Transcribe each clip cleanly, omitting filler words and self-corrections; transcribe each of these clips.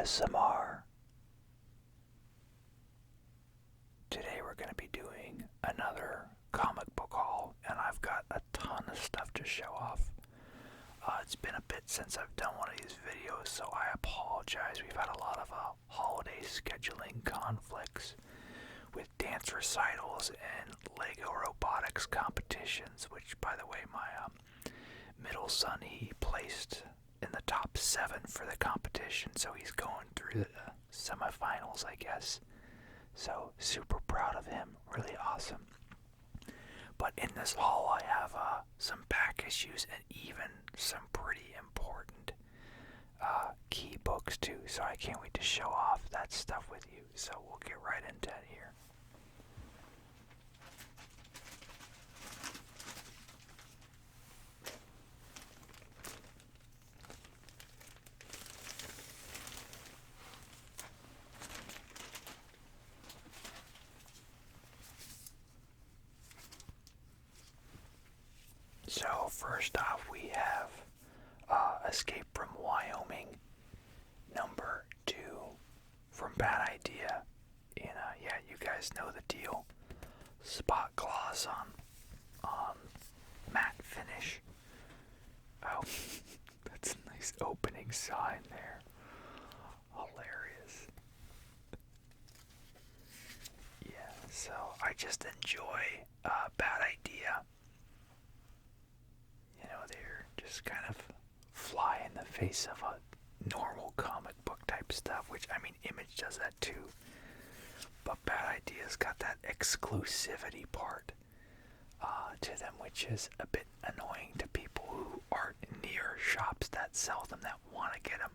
ASMR. Today we're going to be doing another comic book haul, and I've got a ton of stuff to show off. It's been a bit since I've done one of these videos, so I apologize. We've had a lot of holiday scheduling conflicts with dance recitals and Lego robotics competitions, which, by the way, my middle son, he placed in the top 7 for the competition, so he's going through the semifinals, I guess. So, super proud of him. Really awesome. But in this haul, I have some back issues and even some pretty important key books, too. So I can't wait to show off that stuff with you. So we'll get right into it here. So first off, we have Escape from Wyoming, number 2 from Bad Idea. And yeah, you guys know the deal. Spot gloss on matte finish. Oh, that's a nice opening sign there. Hilarious. Yeah, so I just enjoy Bad Idea. You know, they're just kind of fly in the face of a normal comic book type stuff, which, I mean, Image does that too. But Bad Idea's got that exclusivity part to them, which is a bit annoying to people who aren't near shops that sell them, that want to get them.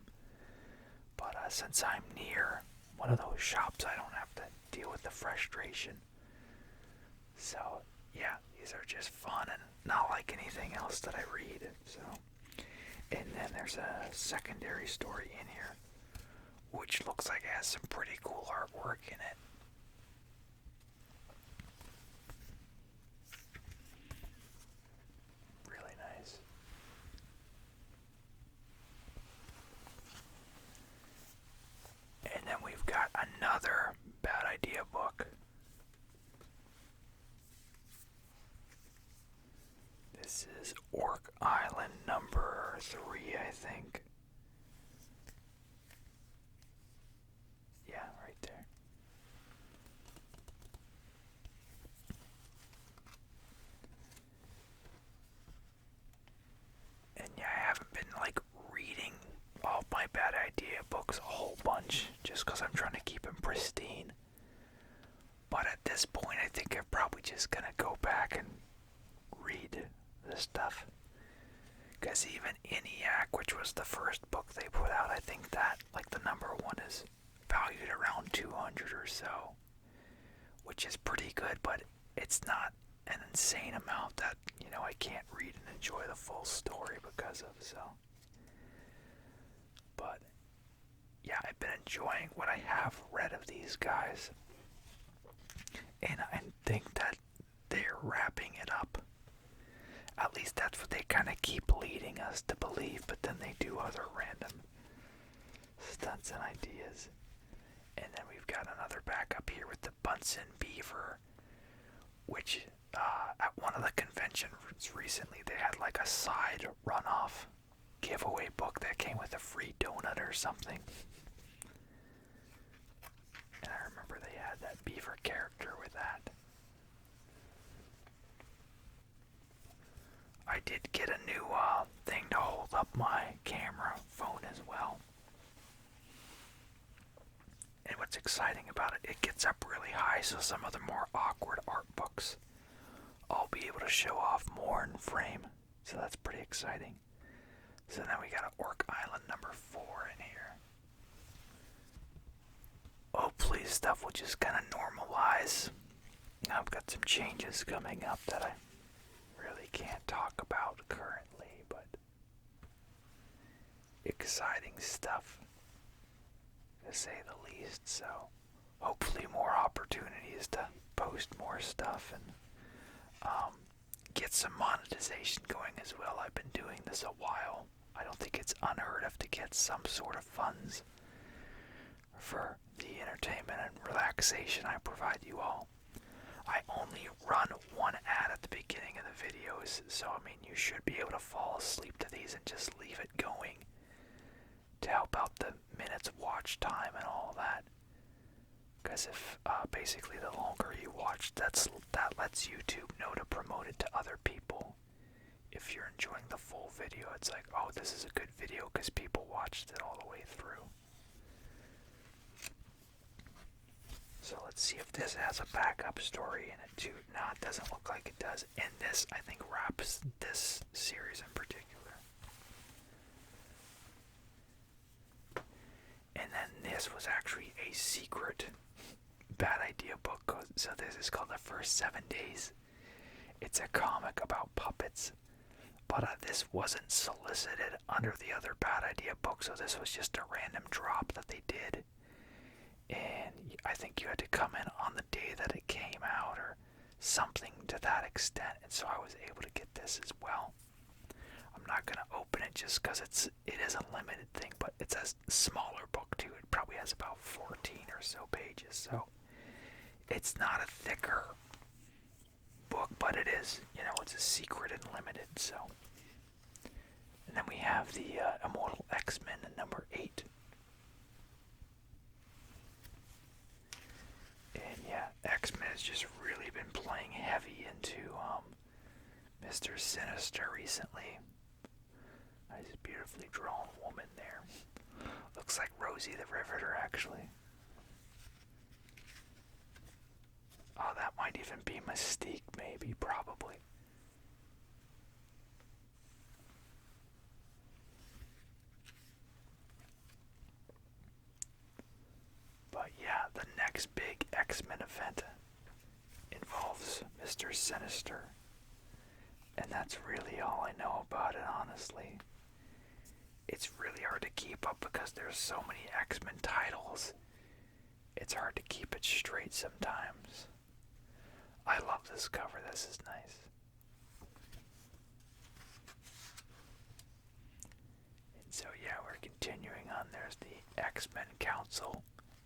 But since I'm near one of those shops, I don't have to deal with the frustration. So, yeah, these are just fun and not like anything else that I read. So, and then there's a secondary story in here, which looks like it has some pretty cool artwork in it. Really nice. And then we've got another Bad Idea book. This is Orc Island number 3, I think. Yeah, right there. And yeah, I haven't been reading all my Bad Idea books a whole bunch just because I'm trying to keep them pristine. But at this point, I think I'm probably just gonna go back and read this stuff. Because even ENIAC, which was the first book they put out, I think that, the number 1 is valued around 200 or so. Which is pretty good, but it's not an insane amount that, I can't read and enjoy the full story because of, so. But, yeah, I've been enjoying what I have read of these guys. And I think that they're wrapping it up. At least that's what they kind of keep leading us to believe, but then they do other random stunts and ideas. And then we've got another backup here with the Bunsen Beaver, which at one of the conventions recently they had a side runoff giveaway book that came with a free donut or something. And I remember they had that beaver character with that. I did get a new thing to hold up my camera phone as well. And what's exciting about it, it gets up really high, so some of the more awkward art books I'll be able to show off more in frame. So that's pretty exciting. So now we got an Orc Island number 4 in here. Hopefully stuff will just kind of normalize. I've got some changes coming up that I really can't talk about currently, but exciting stuff, to say the least. So hopefully more opportunities to post more stuff and get some monetization going as well. I've been doing this a while. I don't think it's unheard of to get some sort of funds for the entertainment and relaxation I provide you all. I only run one ad at the beginning of the videos, so I mean you should be able to fall asleep to these and just leave it going to help out the minutes of watch time and all that. Because if basically the longer you watch, that lets YouTube know to promote it to other people. If you're enjoying the full video, it's like, oh, this is a good video because people watched it all the way through. So let's see if this has a backup story in it too. No, it doesn't look like it does. And this, I think, wraps this series in particular. And then this was actually a secret bad idea book. So this is called The First 7 Days. It's a comic about puppets. But this wasn't solicited under the other bad idea book, so this was just a random drop that they did. And I think you had to come in on the day that it came out or something to that extent, and so I was able to get this as well. I'm not going to open it just because it is a limited thing, but it's a smaller book too. It probably has about 14 or so pages, so it's not a thicker book, but it is, it's a secret and limited, so. And then we have the Immortal X-Men number 8. And yeah, X-Men has just really been playing heavy into Mr. Sinister recently. Nice, beautifully drawn woman there. Looks like Rosie the Riveter, actually. Oh, that might even be Mystique, maybe, probably. But yeah, the next big X-Men event involves Mr. Sinister. And that's really all I know about it, honestly. It's really hard to keep up because there's so many X-Men titles. It's hard to keep it straight sometimes. I love this cover. This is nice. And so yeah, we're continuing on. There's the X-Men Council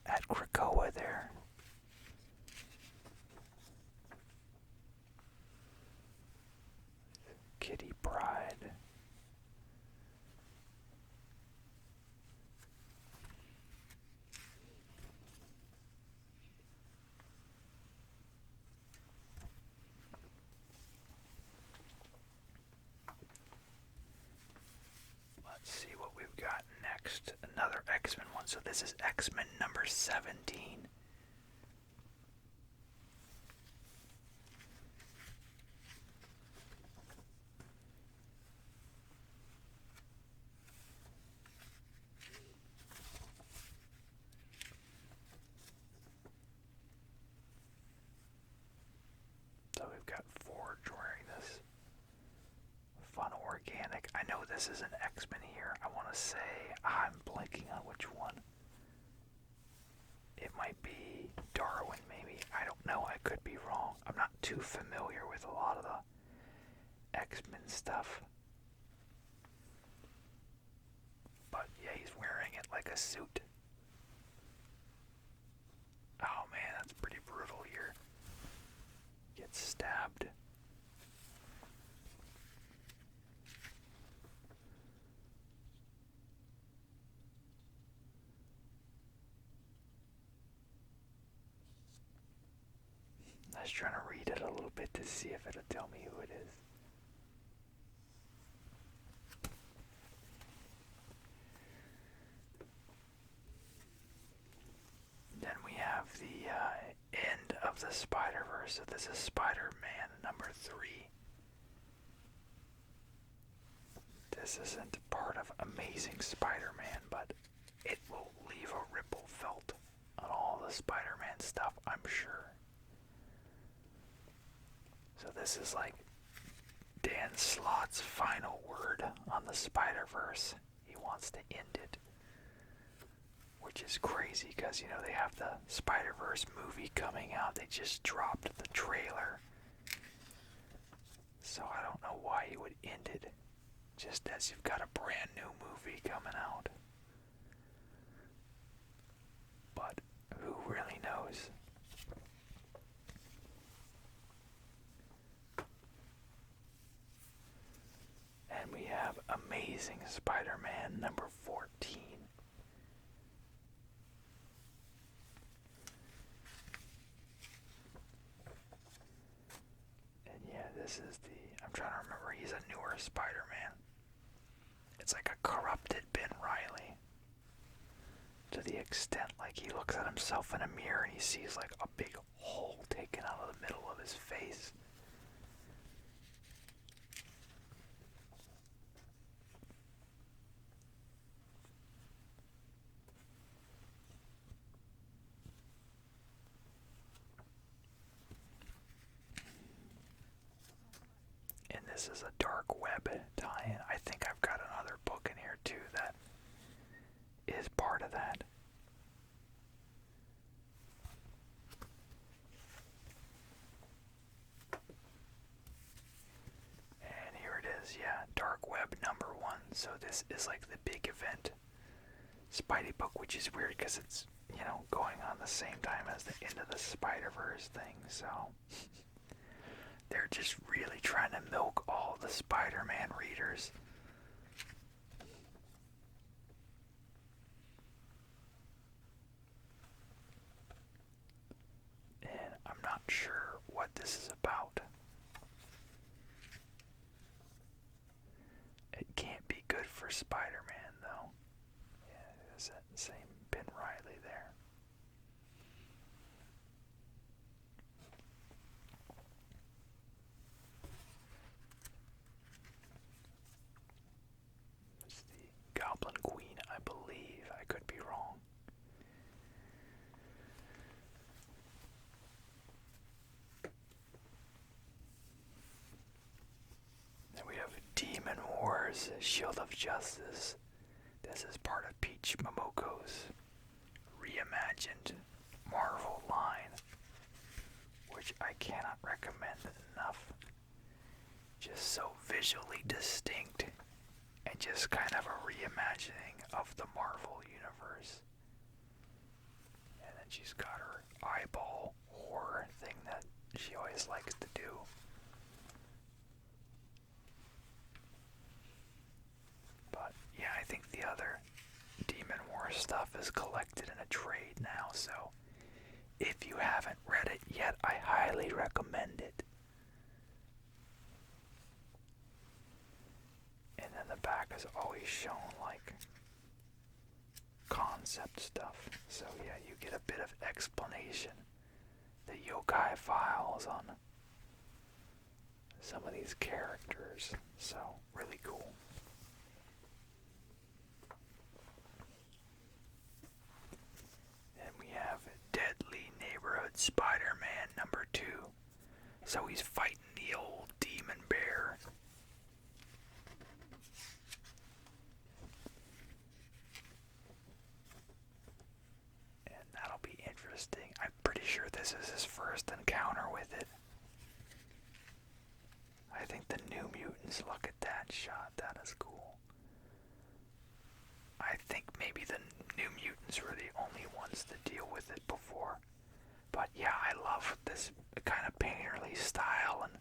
at Krakoa there. Kitty Pryde. Let's see what we've got next. Another X-Men one. So this is X-Men number 17. So we've got Forge wearing this fun organic. I know this is an X-Men here. I want to say, I'm blanking on which one. It might be Darwin, maybe. I don't know. I could be wrong. I'm not too familiar with a lot of the X-Men stuff. But yeah, he's wearing it like a suit. Oh man, that's pretty brutal here. Gets stabbed. I was trying to read it a little bit to see if it'll tell me who it is. Then we have the end of the Spider-Verse. So this is Spider-Man number 3. This isn't part of Amazing Spider-Man, but it will leave a ripple felt on all the Spider-Man stuff, I'm sure. So this is like Dan Slott's final word on the Spider-Verse. He wants to end it. Which is crazy because, they have the Spider-Verse movie coming out. They just dropped the trailer. So I don't know why he would end it. Just as you've got a brand new movie coming out. Amazing Spider-Man number 14. And yeah, this is I'm trying to remember, he's a newer Spider-Man. It's like a corrupted Ben Reilly. To the extent, like, he looks at himself in a mirror and he sees like a big hole taken out of the middle of his face. And this is a dark web tie-in. I think I've got another book in here too that is part of that. And here it is, yeah, Dark Web number 1. So this is like the big event Spidey book, which is weird because it's, going on the same time as the end of the Spider-Verse thing, so they're just really trying to milk all the Spider-Man readers. And I'm not sure what this is about. It can't be good for Spider-Man, though. Yeah, there's that same Ben Reilly there. It's the Goblin Queen, I believe. I could be wrong. Then we have Demon Wars, Shield of Justice. This is part of Peach Momoko's reimagined Marvel line, which I cannot recommend enough. Just so visually distinct and just kind of a reimagining of the Marvel universe. And then she's got her eyeball horror thing that she always likes to do. But yeah, I think the other Demon War stuff is collected in a trade now, so if you haven't read it yet, I highly recommend it. And then the back is always shown like concept stuff, so yeah, you get a bit of explanation, the yokai files on some of these characters, so really cool. And we have Deadly Neighborhood Spider-Man number 2. So he's fighting the old demon bear. And that'll be interesting. I'm pretty sure this is his first encounter with it. I think the New Mutants, look at that shot, that is cool. I think maybe the New Mutants were the only ones to deal with it before. But yeah, I love this kind of painterly style and,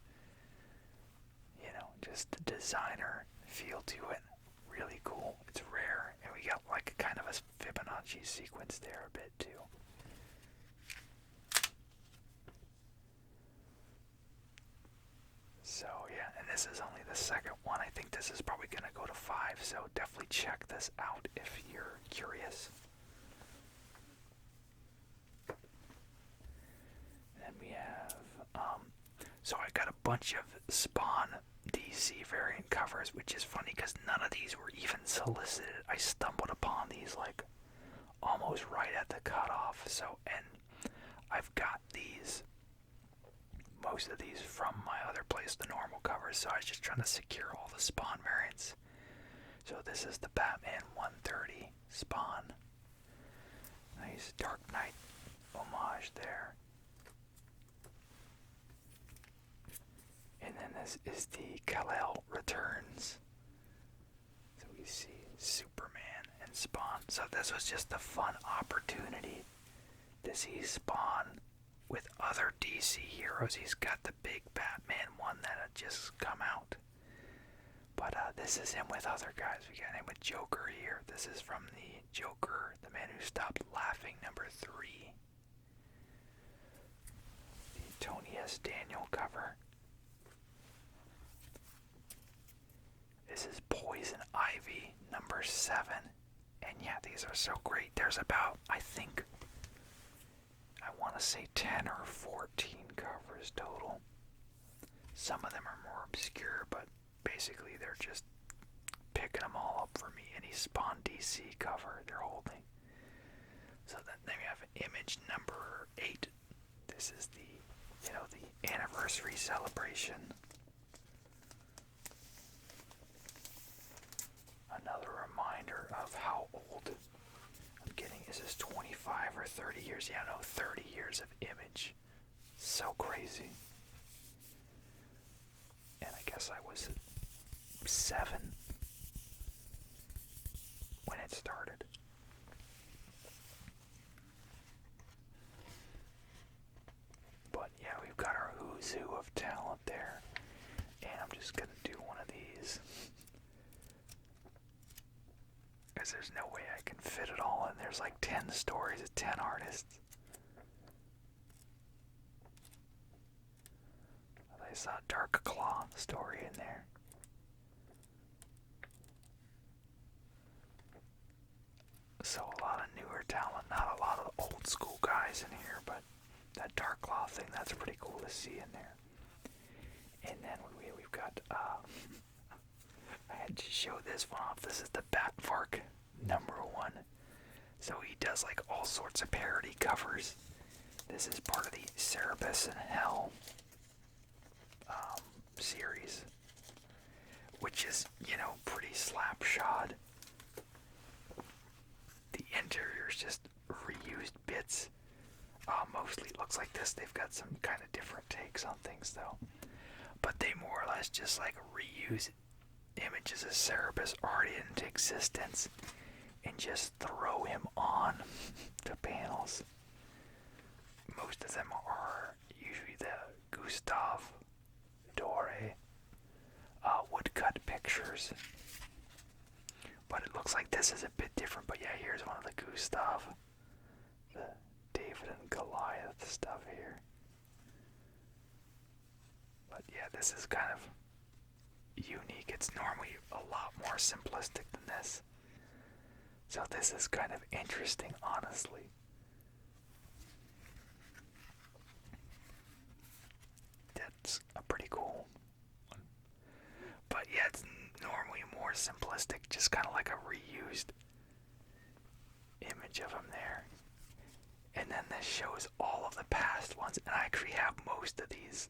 just the designer feel to it. Really cool. It's rare. And we got like kind of a Fibonacci sequence there a bit too. So yeah, and this is only the second one. I think this is probably going to go to 5, so definitely check this out if you're curious. And we have, so I got a bunch of Spawn DC variant covers, which is funny because none of these were even solicited. I stumbled upon these like almost right at the cutoff. So, and I've got most of these from my other place, the normal covers, so I was just trying to secure all the Spawn variants. So this is the Batman 130 Spawn. Nice Dark Knight homage there. And then this is the Kal-El Returns. So we see Superman and Spawn. So this was just a fun opportunity to see Spawn with other DC heroes. He's got the big Batman one that had just come out. But this is him with other guys. We got him with Joker here. This is from the Joker, the Man Who Stopped Laughing, #3. The Tony S. Daniel cover. This is Poison Ivy, #7. And yeah, these are so great. There's about, I think, I want to say 10 or 14 covers total. Some of them are more obscure, but basically they're just picking them all up for me. Any Spawn DC cover they're holding. So then we have image #8. This is the anniversary celebration. Another reminder of how old I'm getting. Is this 25 or 30 years? Yeah, no, 30 years of Image. So crazy. And I guess I was 7 when it started. But yeah, we've got our who's who of talent there. And I'm just going to do one of these. Because there's no way I can fit it all in. There's like 10 stories of 10 artists. I saw Dark Claw story in there. So a lot of newer talent, not a lot of the old school guys in here, but that Dark Claw thing, that's pretty cool to see in there. And then we've got, I had to show this one off. This is the Batvark #1. So he does like all sorts of parody covers. This is part of the Cerebus in Hell series, which is, pretty slapshod. The interior is just reused bits. Mostly it looks like this. They've got some kind of different takes on things though. But they more or less just like reuse images of Cerebus already into existence and just throw him on to panels. Most of them are usually the Gustave Doré woodcut pictures. But it looks like this is a bit different. But yeah, here's one of the Gustave. The David and Goliath stuff here. But yeah, this is kind of unique. It's normally a lot more simplistic than this. So this is kind of interesting, honestly. That's a pretty cool one. But yeah, it's normally more simplistic, just kind of like a reused image of him there. And then this shows all of the past ones, and I actually have most of these.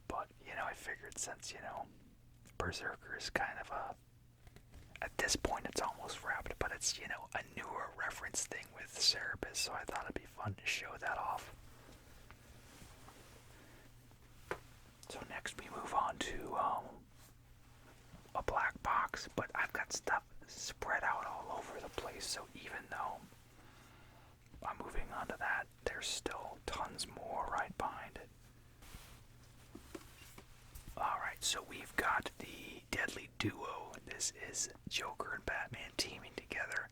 But, I figured since, Berserker is kind of at this point it's almost wrapped, but it's, a newer reference thing with Cerebus, so I thought it'd be fun to show that off. So next we move on to a black box, but I've got stuff spread out all over the place, so even though I'm moving on to that, there's still tons more right behind it. Alright, so we've got the Deadly Duo. This is Joker and Batman teaming together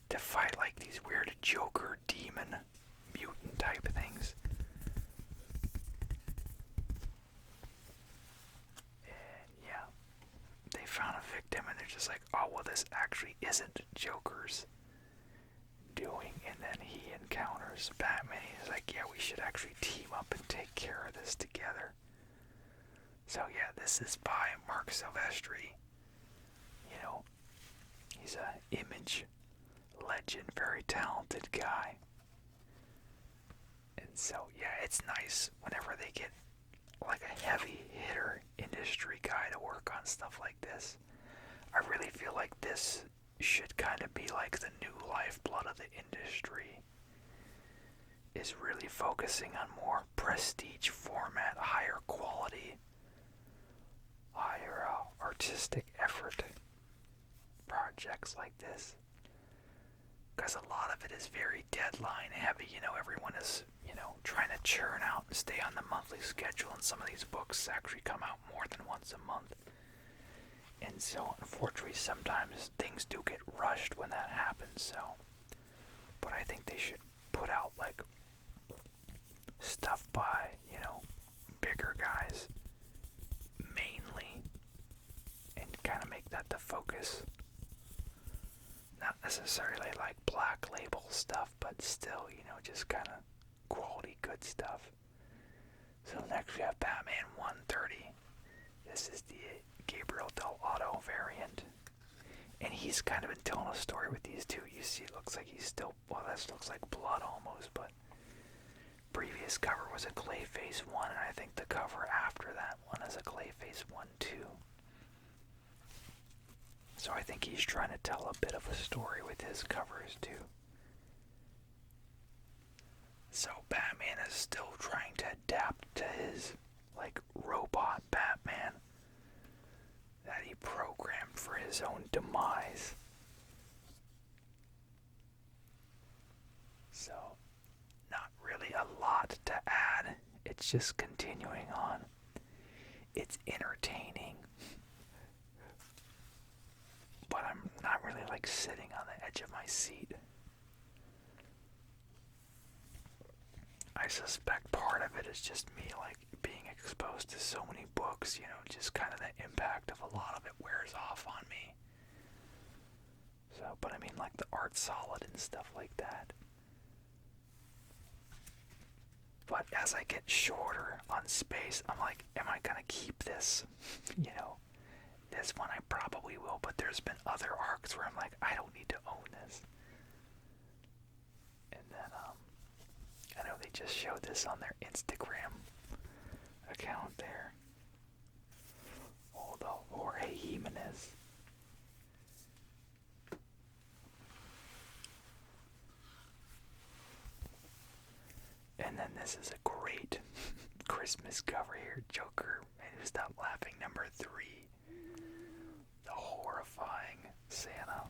to fight like these weird Joker demon mutant type things. And yeah, they found a victim and they're just like, oh well, this actually isn't Joker's doing. And then he encounters Batman. He's like, yeah, we should actually team up and take care of this together. So yeah, this is by Mark Silvestri. He's an Image legend, very talented guy. And so yeah, it's nice whenever they get like a heavy hitter industry guy to work on stuff like this. I really feel like this should kind of be like the new lifeblood of the industry. Is really focusing on more prestige format, higher quality, higher artistic effort projects like this. because a lot of it is very deadline heavy. Everyone is, trying to churn out and stay on the monthly schedule, and some of these books actually come out more than once a month. And so, unfortunately, sometimes things do get rushed when that happens, so. But I think they should put out, like, stuff by, bigger guys, mainly, and kind of make that the focus. Not necessarily like black label stuff, but still, just kind of quality good stuff. So next we have Batman 130. This is the Gabriel Del Auto variant. And he's kind of been telling a story with these two. You see, it looks like he's still, well, this looks like blood almost, but previous cover was a Clayface 1, and I think the cover after that one is a Clayface 1 too. So I think he's trying to tell a bit of a story with his covers too. So Batman is still trying to adapt to his, like, robot Batman that he programmed for his own demise. So, not really a lot to add. It's just continuing on. It's entertaining. But I'm not really, like, sitting on the edge of my seat. I suspect part of it is just me, like, being exposed to so many books, just kind of the impact of a lot of it wears off on me. So, but I mean, like, the art's solid and stuff like that. But as I get shorter on space, I'm like, am I gonna keep this? This one I probably will, but there's been other arcs where I'm like, I don't need to own this. And then, I know they just showed this on their Instagram account there. Oh, the Jorge Jimenez. And then this is a great Christmas cover here. Joker, Who's Not Laughing, number 3. The horrifying Santa.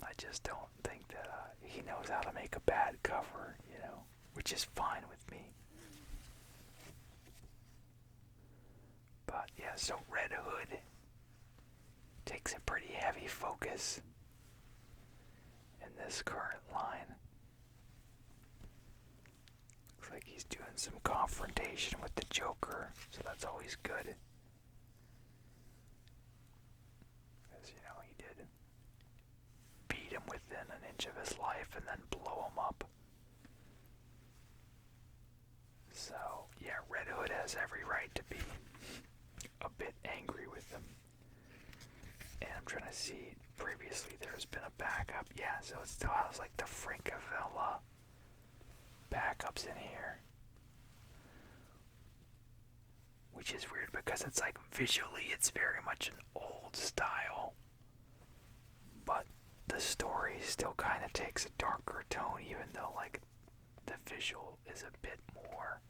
I just don't think that he knows how to make a bad cover, which is fine with me. But yeah, so Red Hood takes a pretty heavy focus in this current line. Looks like he's doing some confrontation with the Joker, so that's always good. Because, he did beat him within an inch of his life and then blow him up. So, yeah, Red Hood has every right to be a bit angry with him. And I'm trying to see, previously there's been a backup. Yeah, so it still has like the Francavilla backups in here. Which is weird because it's like visually it's very much an old style. But the story still kind of takes a darker tone, even though like the visual is a bit more,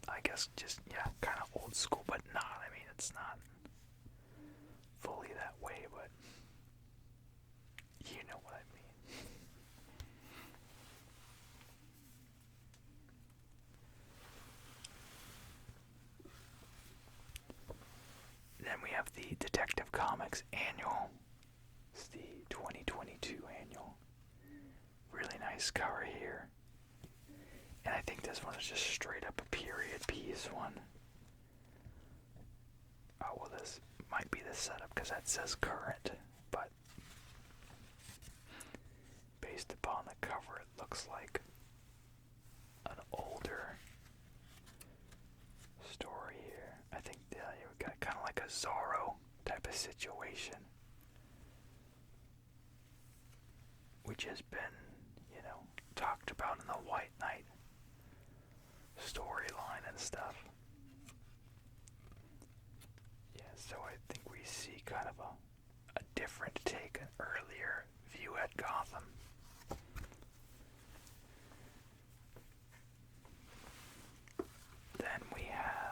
I guess just, yeah, kind of old school, but not. I mean, it's not fully that way, but you know what I mean. Then we have the Detective Comics annual. It's the 2022 annual. Really nice cover here. And I think this one is just straight up a period piece one. Oh, well, this might be the setup because that says current, but based upon the cover, it looks like an older story here. I think you've got kind of like a Zorro type of situation, which has been, talked about in the White Knight storyline and stuff. Yeah, so I think we see kind of a different take, an earlier view at Gotham. Then we have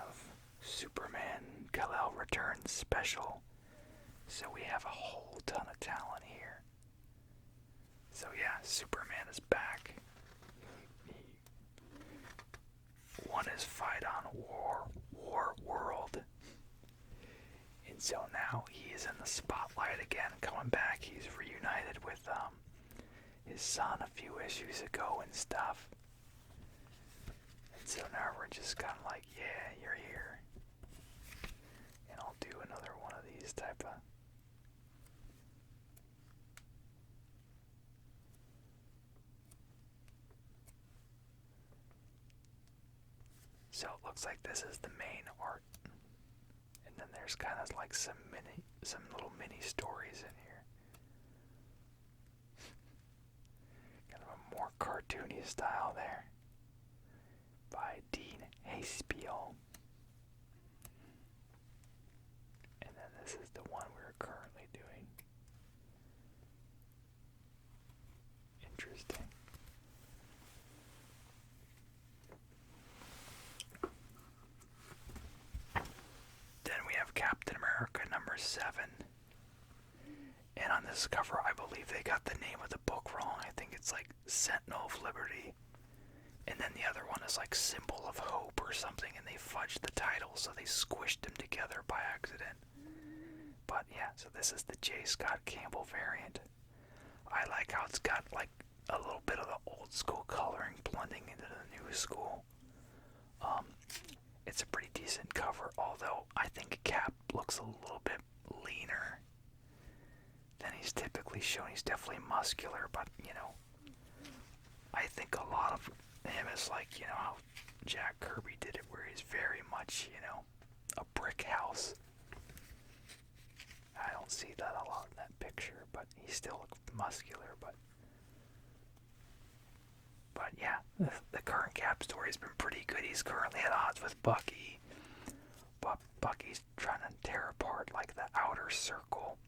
Returns special. So we have a whole ton of talent here. So yeah, Superman is back. He won his fight on War World. And so now he is in the spotlight again, coming back. He's reunited with his son a few issues ago and stuff. And so now we're just kind of like, yeah, you're here. And I'll do another one of these type of... So it looks like this is the main art. And then there's kind of like some little mini stories in here. Kind of a more cartoony style there. By Dean Hayspiel. And then this is the one we're currently doing. Interesting. Then we have Captain America #7. And on this cover, I believe they got the name of the book wrong. I think it's like Sentinel of Liberty. And then the other one is like Symbol of Hope or something, and they fudged the title, so they squished them together by accident. But yeah, so this is the J. Scott Campbell variant. I like how it's got like a little bit of the old school coloring blending into the new school. It's a pretty decent cover, although I think Cap looks a little bit leaner than he's typically shown. He's definitely muscular, but you know, I think a lot of him is like, you know, how Jack Kirby did it, where he's very much, you know, a brick house. I don't see that a lot in that picture, but he still looks muscular, but yeah, the current Cap story has been pretty good. He's currently at odds with Bucky, but Bucky's trying to tear apart like the outer circle,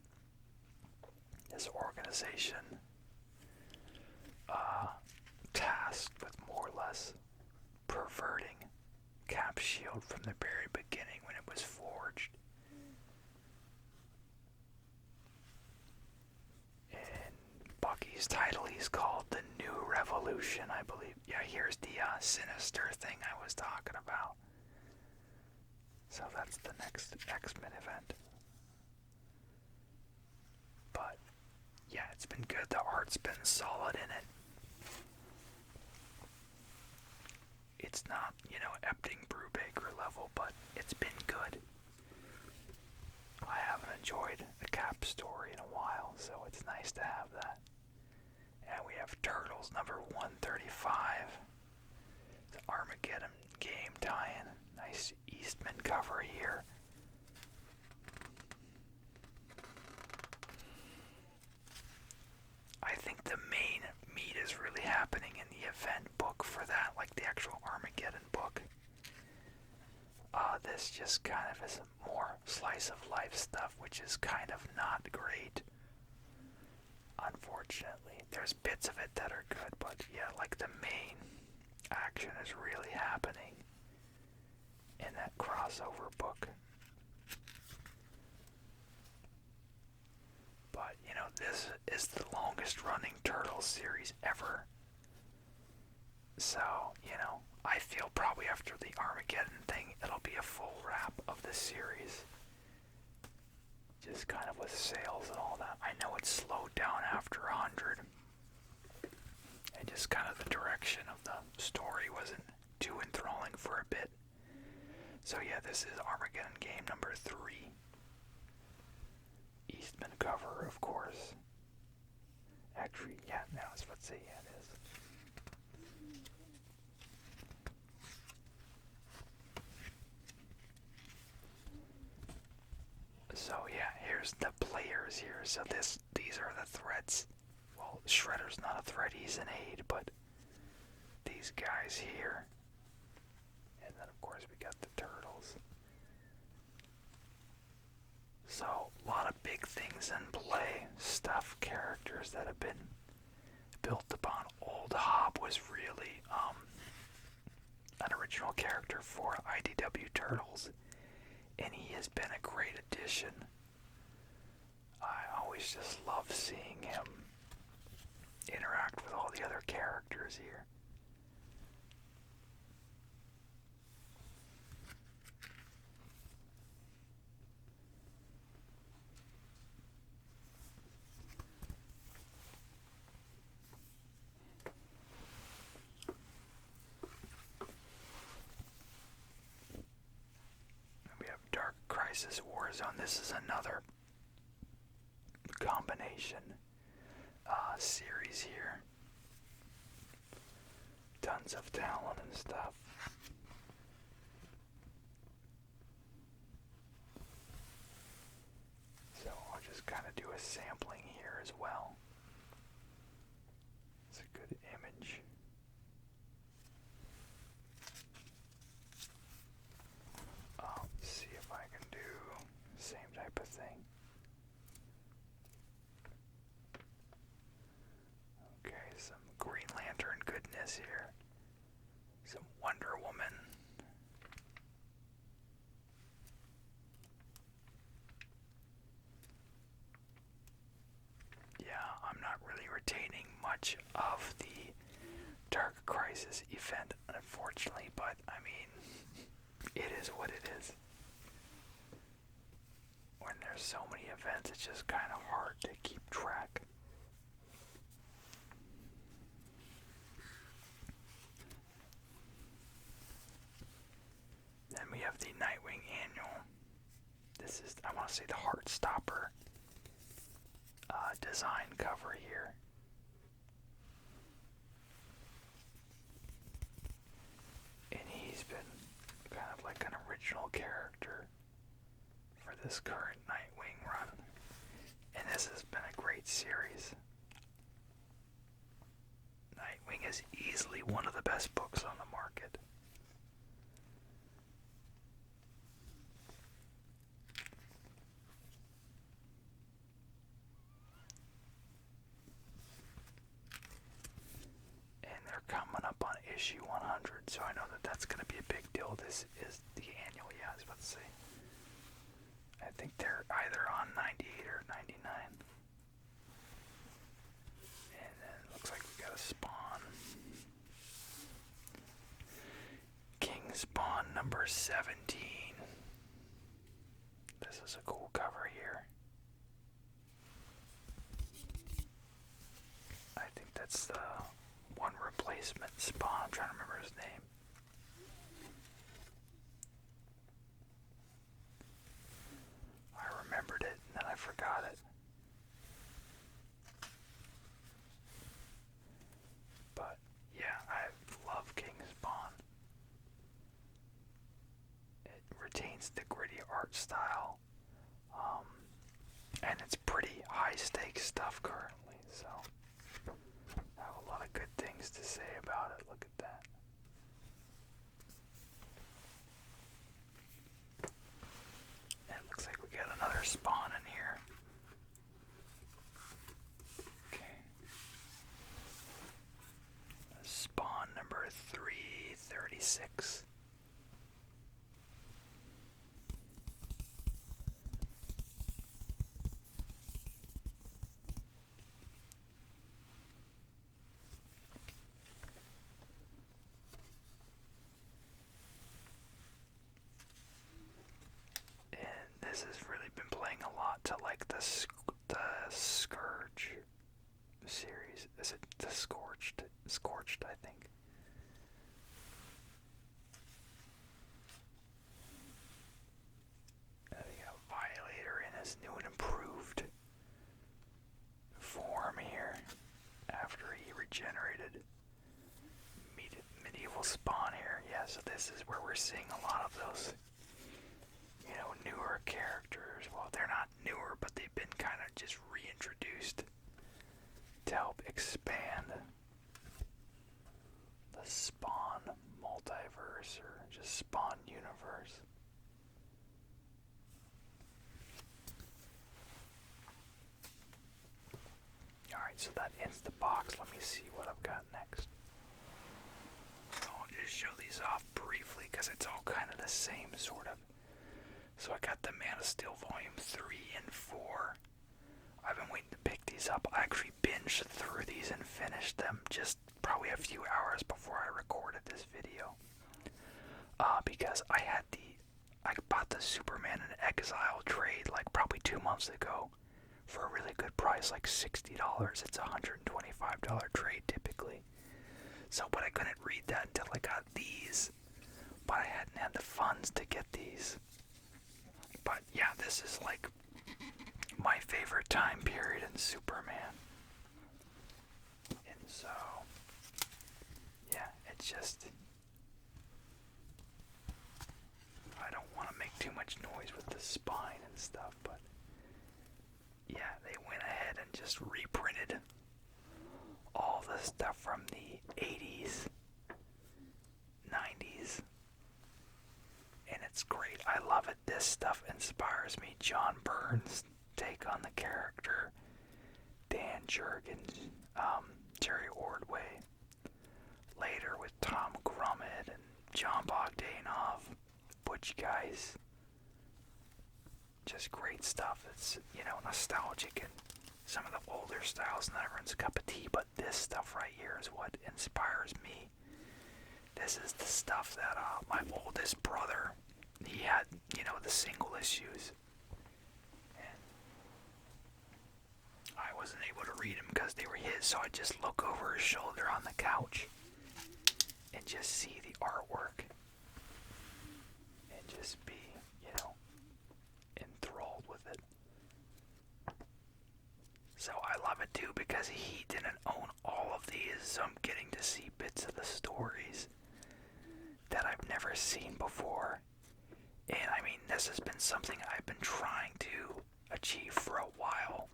this organization tasked with more or less perverting Cap's shield from the very beginning when it was forged. In Bucky's title, he's called the New Revolution, I believe. Yeah, here's the Sinister thing I was talking about. So that's the next X-Men event. But yeah, it's been good. The art's been solid in it. It's not, you know, Epting Brubaker level, but it's been good. I haven't enjoyed a Cap story in a while, so it's nice to have that. And we have Turtles #135. The Armageddon game tie-in. Nice Eastman cover here. I think the main meat is really happening in the event book for that, like the actual Armageddon book. This just kind of is more slice of life stuff, which is kind of not great. Unfortunately, there's bits of it that are good, but yeah, like the main action is really happening in that crossover book. But, you know, this is the longest running Turtles series ever. So, you know, I feel probably after the Armageddon thing, it'll be a full wrap of the series. Just kind of with sales and all that. I know it slowed down after 100. And just kind of the direction of the story wasn't too enthralling for a bit. So yeah, this is Armageddon game #3. Eastman cover, of course. Actually, yeah, no, I was about to say, yeah, it is. So yeah, here's the players here. So these are the threats. Well, Shredder's not a threat, he's an aide, but these guys here. And then of course we got the Turtles. So, a lot of big things in play. Stuff, characters that have been built upon. Old Hob was really an original character for IDW Turtles. and he has been a great addition. I always just love seeing him interact with all the other characters here. We have Dark Crisis Warzone. This is another combination series here. Tons of talent and stuff. So I'll just kind of do a sampling here as well. It's a good image. See if I can do the same type of thing. Okay, some Green Lantern goodness here. Some Wonder Woman. Yeah, I'm not really retaining much of the Dark Crisis event, unfortunately, but I mean, it is what it is. When there's so many events, it's just kind of hard to keep track. Then we have the Nightwing Annual. This is, I want to say, the Heartstopper design cover here. And he's been kind of like an original character for this current Nightwing run. And this has been a great series. Nightwing is easily one of the best books on the market. And they're coming up on issue 100, so I know that that's going to be a big deal. This is the annual, yeah, I was about to say. I think they're either on 98 or 99. And then it looks like we got a Spawn. King Spawn number 17. This is a cool cover here. I think that's the one replacement Spawn. I'm trying to remember his name. I remembered it and then I forgot it. But yeah, I love King Spawn. It retains the gritty art style. And it's pretty high stakes stuff currently, so I have a lot of good things to say about it. Look at that. And it looks like we got another Spawn in here. Okay. Spawn number 336. This has really been playing a lot to like the Scourge series. Is it the Scorched? Scorched, I think. We got Violator in his new and improved form here after he regenerated. Medieval Spawn here. Yeah, so this is where we're seeing a lot of those, you know, newer characters. Well, they're not newer, but they've been kind of just reintroduced to help expand the Spawn multiverse, or just Spawn universe. Alright, so that ends the box. Let me see what I've got next. I'll just show these off briefly because it's all kind of the same sort of So I got the Man of Steel Volume 3 and 4. I've been waiting to pick these up. I actually binged through these and finished them just probably a few hours before I recorded this video. Because I bought the Superman in Exile trade like probably 2 months ago for a really good price, like $60. It's a $125 trade typically. So, but I couldn't read that until I got these. But I hadn't had the funds to get these. But yeah, this is like my favorite time period in Superman. And so, yeah, it's just, I don't want to make too much noise with the spine and stuff, but yeah, they went ahead and just reprinted all the stuff from the 80s, 90s, and it's great. I love it. This stuff inspires me. John Byrne's take on the character, Dan Jurgens, Jerry Ordway, later with Tom Grummett and John Bogdanov, Butch Guys. Just great stuff. It's, nostalgic and some of the older styles, not everyone's cup of tea, but this stuff right here is what inspires me. This is the stuff that my oldest brother, he had, the single issues. And I wasn't able to read them because they were his, so I'd just look over his shoulder on the couch and just see the artwork and just be, enthralled with it. So I love it too because he didn't own all of these, so I'm getting to see bits of the stories that I've never seen before. And I mean, this has been something I've been trying to achieve for a while.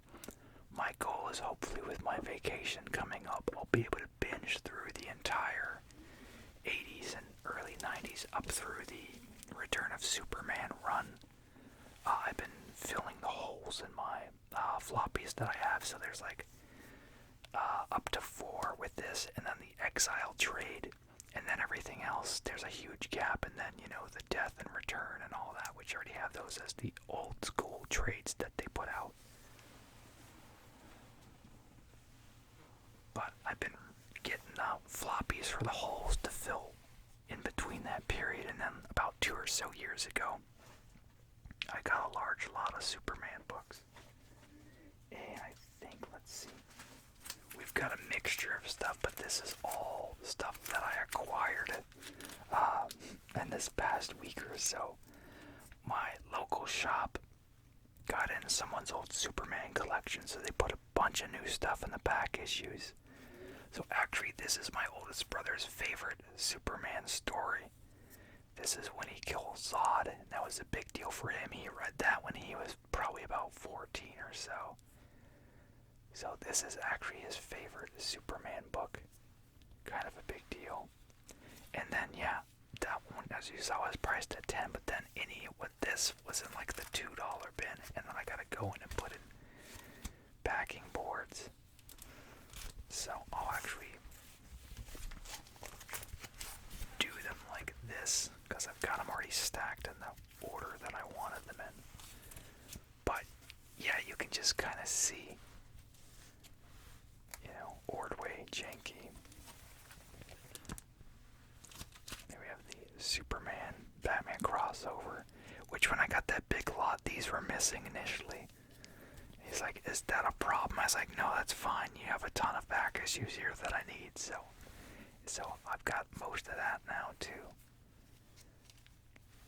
My goal is hopefully with my vacation coming up, I'll be able to binge through the entire 80s and early 90s up through the Return of Superman run. I've been filling the holes in my floppies that I have, so there's like up to 4 with this, and then the Exile trade, and then everything else. There's a huge gap, and then, the Death and Return and all that, which I already have those as the old school trades that they put out. But I've been getting floppies for the holes to fill in between that period, and then about 2 or so years ago, I got a large lot of Superman books. And I think, let's see, we've got a mixture of stuff, but this is all stuff that I acquired in this past week or so. My local shop got in someone's old Superman collection, so they put a bunch of new stuff in the back issues. So actually, this is my oldest brother's favorite Superman story. This is when he kills Zod, and that was a big deal for him. He read that when he was probably about 14 or so. So this is actually his favorite Superman book. Kind of a big deal. And then, yeah, that one, as you saw, was priced at $10, but then any with this was in like the $2 bin, and then I gotta go in and put in backing boards. So I'll actually do them like this, because I've got them already stacked in the order that I wanted them in. But yeah, you can just kind of see, Ordway, Janky. Then we have the Superman Batman crossover, which when I got that big lot, these were missing initially. He's like, is that a problem? I was like, no, that's fine. You have a ton of back issues here that I need, so I've got most of that now too.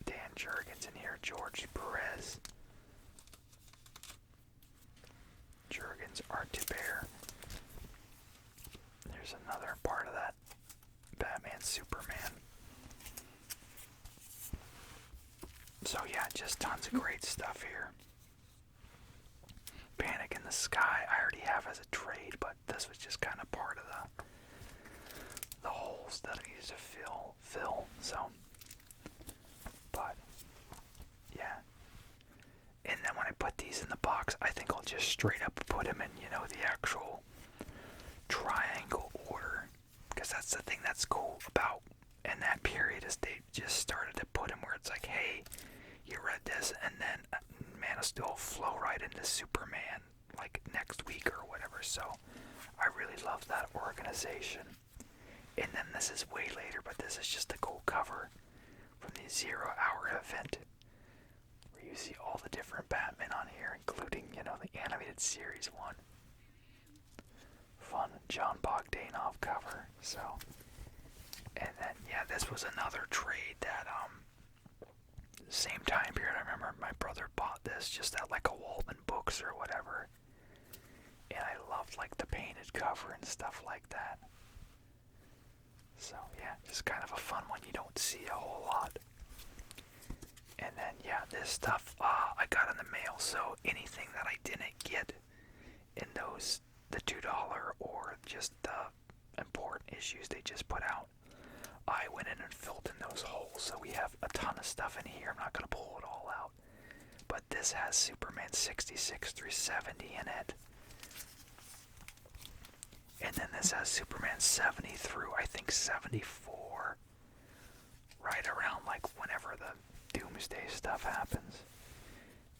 Dan Jurgens in here, George Perez. Jurgens Art to Bear. There's another part of that Batman Superman. So yeah, just tons of great stuff here. Panic in the Sky I already have as a trade, but this was just kind of part of the holes that I used to fill. So, but yeah. And then when I put these in the box, I think I'll just straight up put them in, the actual triangle order, because that's the thing that's cool about in that period is they just started to put them where it's like, hey, you read this, and right into Superman like next week or whatever. So I really love that organization. And then this is way later, but this is just a cool cover from the 0 Hour event, where you see all the different Batman on here, including, you know, the animated series one. Fun John Bogdanov cover. So, and then yeah, this was another trade that same time period. I remember my brother bought this just at like a Walden Books or whatever, and I loved like the painted cover and stuff like that. So yeah, just kind of a fun one you don't see a whole lot. And then yeah, this stuff I got in the mail. So anything that I didn't get in those the $2 or just the important issues they just put out, I went in and filled in those holes. So we have a ton of stuff in here. I'm not going to pull it all out. But this has Superman 66 through 70 in it. And then this has Superman 70 through, I think, 74. Right around, like, whenever the Doomsday stuff happens.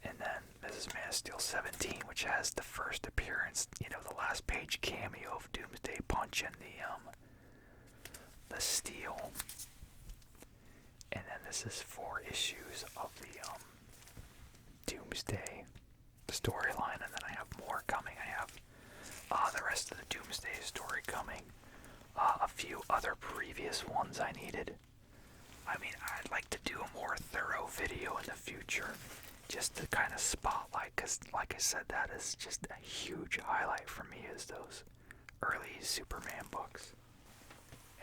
And then this is Man of Steel 17, which has the first appearance, you know, the last page cameo of Doomsday punching the steel. And then this is 4 issues of the Doomsday storyline, and then I have more coming. I have the rest of the Doomsday story coming. A few other previous ones I needed. I mean, I'd like to do a more thorough video in the future, just to kind of spotlight, because like I said, that is just a huge highlight for me, is those early Superman books.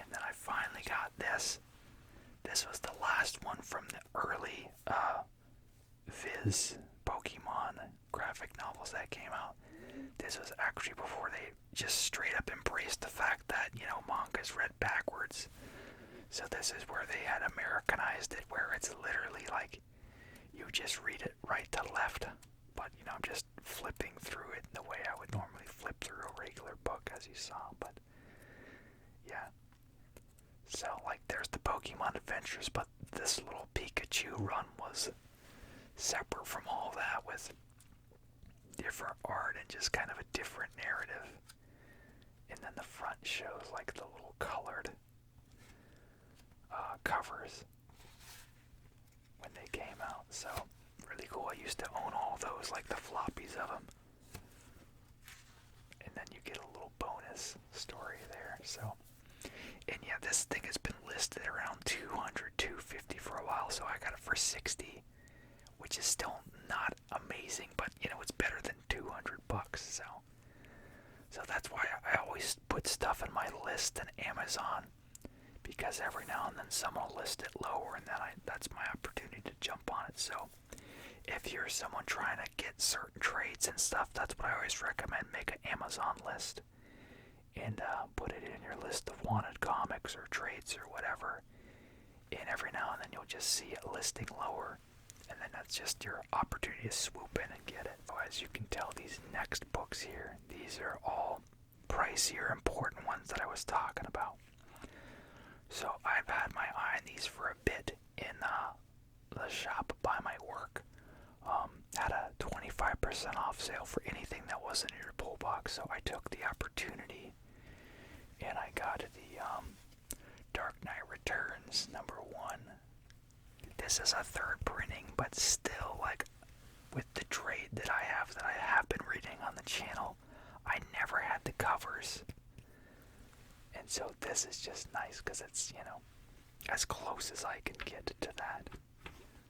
And then I finally got this. This was the last one from the early Viz Pokemon graphic novels that came out. This was actually before they just straight up embraced the fact that, you know, manga's read backwards. So this is where they had Americanized it, where it's literally like you just read it right to left. But, you know, I'm just flipping through it the way I would normally flip through a regular book, as you saw. But, yeah. So, like, there's the Pokemon Adventures, but this little Pikachu run was separate from all that, with different art and just kind of a different narrative. And then the front shows, like, the little colored covers when they came out. So, really cool. I used to own all those, like the floppies of them. And then you get a little bonus story there. So, and yeah, this thing has been listed around 200, 250 for a while, so I got it for 60, which is still not amazing, but you know, it's better than $200. So that's why I always put stuff in my list in Amazon, because every now and then someone will list it lower, and then that's my opportunity to jump on it. So if you're someone trying to get certain trades and stuff, that's what I always recommend. Make an Amazon list and put it in your list of wanted comics or trades or whatever. And every now and then you'll just see it listing lower, and then that's just your opportunity to swoop in and get it. So as you can tell, these next books here, these are all pricier, important ones that I was talking about. So I've had my eye on these for a bit in the shop by my work. Had a 25% off sale for anything that wasn't in your pull box, so I took the opportunity and I got the Dark Knight Returns #1. This is a third printing, but still, like, with the trade that I have been reading on the channel, I never had the covers. And so this is just nice because it's, you know, as close as I can get to that.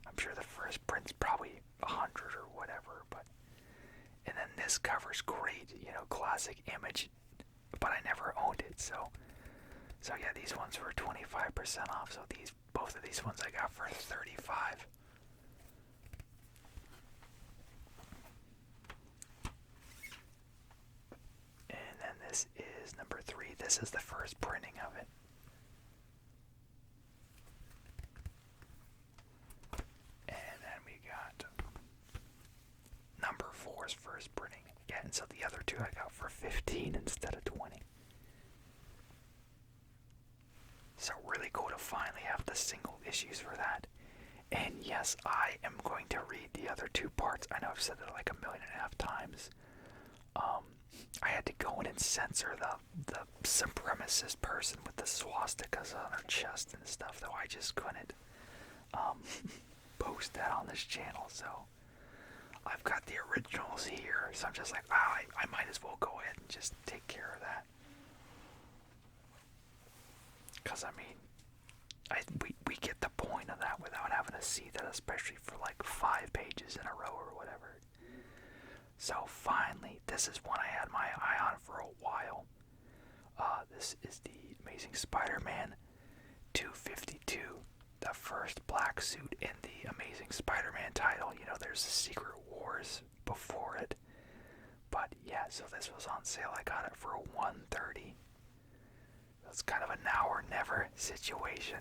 I'm sure the first print's probably 100 or whatever, but, and then this cover's great, you know, classic image, but I never owned it, so yeah, these ones were 25% off, so both of these ones I got for $35. And then this is #3. This is the first printing of it. And then we got #4's first printing. Yeah, and so the other two I got for 15 instead of 20. So really cool to finally have the single issues for that. And yes, I am going to read the other two parts. I know I've said that like 1.5 million times. I had to go in and censor the supremacist person with the swastikas on her chest and stuff, though I just couldn't post that on this channel. So I've got the originals here, so I'm just like, I might as well go ahead and just take care of that. Because, I mean, we get the point of that without having to see that, especially for like 5 pages in a row or whatever. So finally, this is one I had my eye on for a while. This is the Amazing Spider-Man 252, the first black suit in the Amazing Spider-Man title. You know, there's the Secret Wars before it. But yeah, so this was on sale. I got it for $130. It's kind of a now or never situation.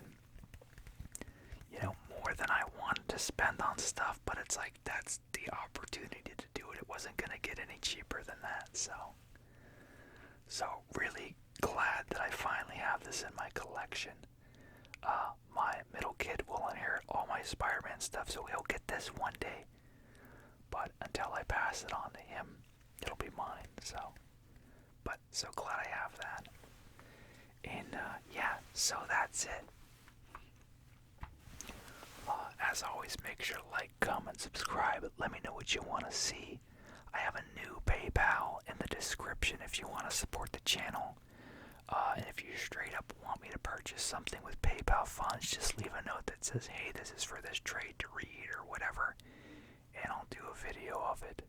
You know, more than I wanted to spend on stuff, but it's like that's the opportunity to do it. It wasn't going to get any cheaper than that, so really glad that I finally have this in my collection. My middle kid will inherit all my Spider-Man stuff, so he'll get this one day. But until I pass it on to him, it'll be mine, but so glad I have that. And yeah, so that's it. As always, make sure to like, comment, subscribe. Let me know what you want to see. I have a new PayPal in the description if you want to support the channel. And if you straight up want me to purchase something with PayPal funds, just leave a note that says, hey, this is for this trade to read or whatever, and I'll do a video of it.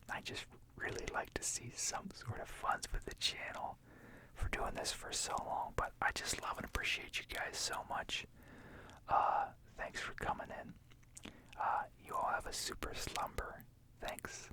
I just really like to see some sort of funds with the channel for doing this for so long, but I just love and appreciate you guys so much. Thanks for coming in. You all have a super slumber. Thanks.